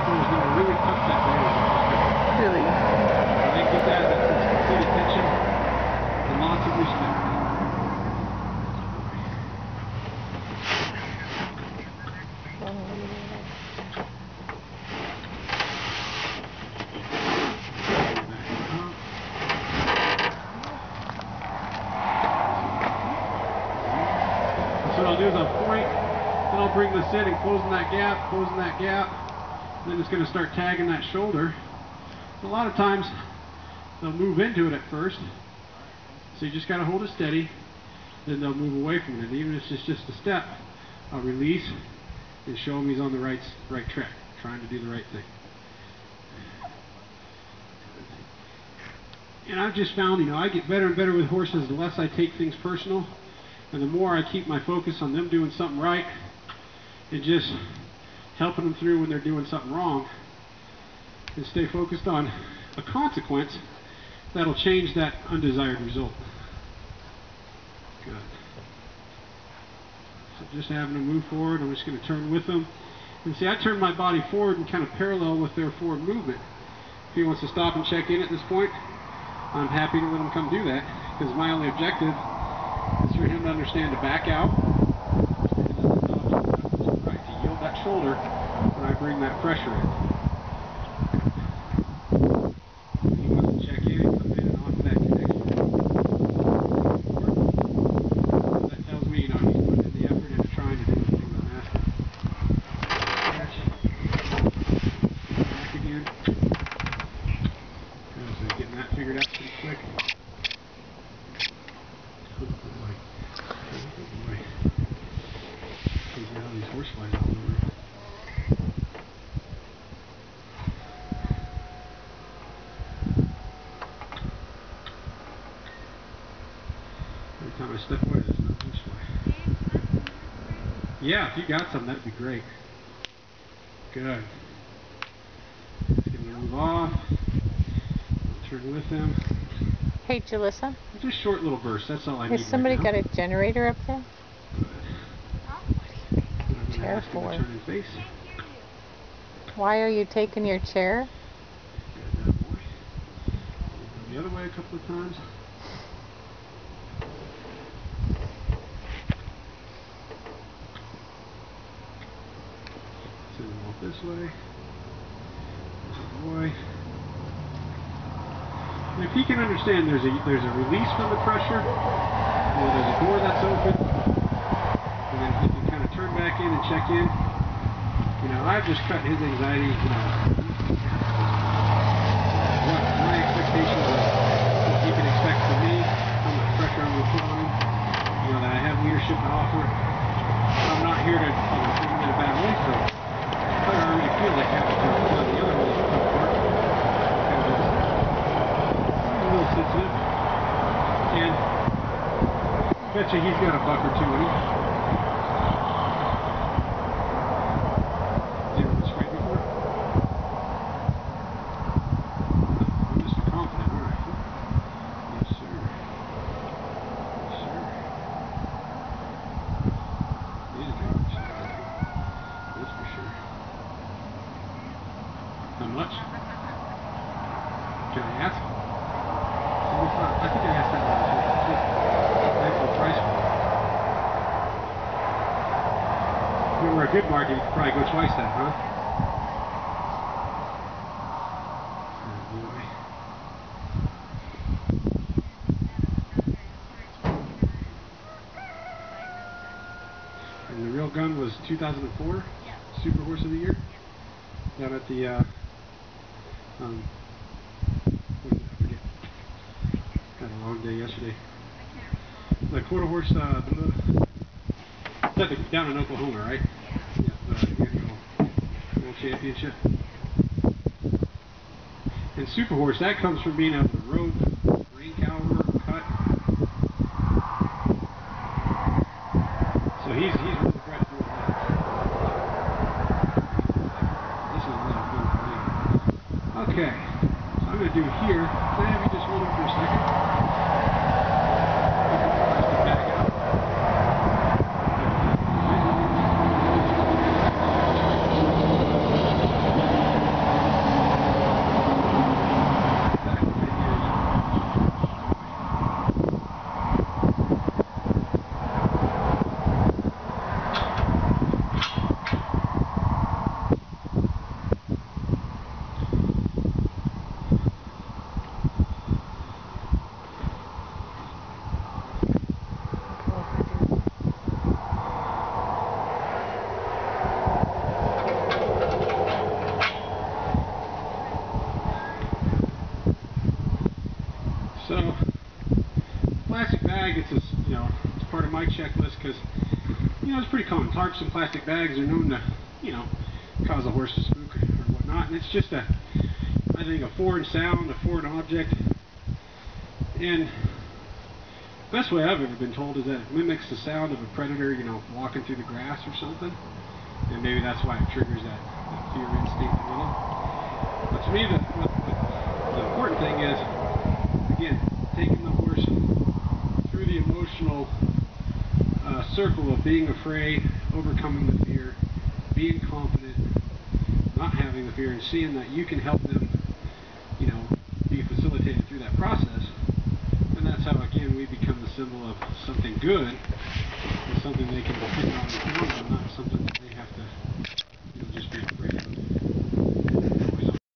shoulders never really touch that barrier. Really? When they get that, that's complete attention and lots of respect. So what I'll do is I'll point, then I'll bring this in and closing that gap, and then it's going to start tagging that shoulder. A lot of times they'll move into it at first, so you just got to hold it steady, then they'll move away from it. Even if it's just a step, I'll release and show him he's on the right track, trying to do the right thing. And I've just found, I get better and better with horses the less I take things personal, and the more I keep my focus on them doing something right and just helping them through when they're doing something wrong, and stay focused on a consequence that'll change that undesired result. Good. So just having them move forward, I'm just going to turn with them. And see, I turn my body forward and kind of parallel with their forward movement. If he wants to stop and check in at this point, I'm happy to let him come do that, because my only objective is for him to understand to back out, right, to yield that shoulder when I bring that pressure in. He wants to check in and come in and off that connection. That tells me, he's putting in the effort into trying to do the things I'm asking. Back again. Good, so getting that figured out pretty quick. These horse flies all over. Every time I step away, there's another horse fly. Yeah, if you got some, that'd be great. Good. Just gonna move off. Turn with them. Hey, Jalissa. Just short little bursts. That's all I need. Has somebody right now. got a generator up there? Chair for? Turn his face. Why are you taking your chair? Good, that boy. Go the other way a couple of times. Send him off this way. Good boy. And if he can understand there's a release from the pressure, or there's a door that's open, and then he can kind of turn back in and check in. I've just cut his anxiety. What my expectations are, what he can expect from me, how much pressure I'm going to put on him. That I have leadership to offer. I'm not here to put him in a bad way, so I already feel like having to put on the other one is tough work. He's a little sensitive, and I bet you he's got a buck or two in him. How much? Can I ask? I think I asked that one. Thanks for the price. If it were a good market, you could probably go twice that, huh? And the real gun was 2004, Super Horse of the Year, down at the what did I forget? Had a long day yesterday. The quarter horse, down in Oklahoma, right? Yeah, the annual World Championship. And Super Horse, that comes from being able to rope, rein cower, cut. So he's really bred for that. This is a lot of fun for me. Okay, so I'm going to do here. Can I have you just hold him for a second? Back out. my checklist because, you know, it's pretty common. Tarps and plastic bags are known to, you know, cause a horse to spook or whatnot, and it's just a, I think, a foreign sound, a foreign object, and the best way I've ever been told is that it mimics the sound of a predator, you know, walking through the grass or something, and maybe that's why it triggers that fear instinct a little. But to me, the important thing is, again, taking the horse through the emotional circle of being afraid, overcoming the fear, being confident, not having the fear, and seeing that you can help them, you know, be facilitated through that process. And that's how, again, we become the symbol of something good, and something they can depend on and count on, not something that they have to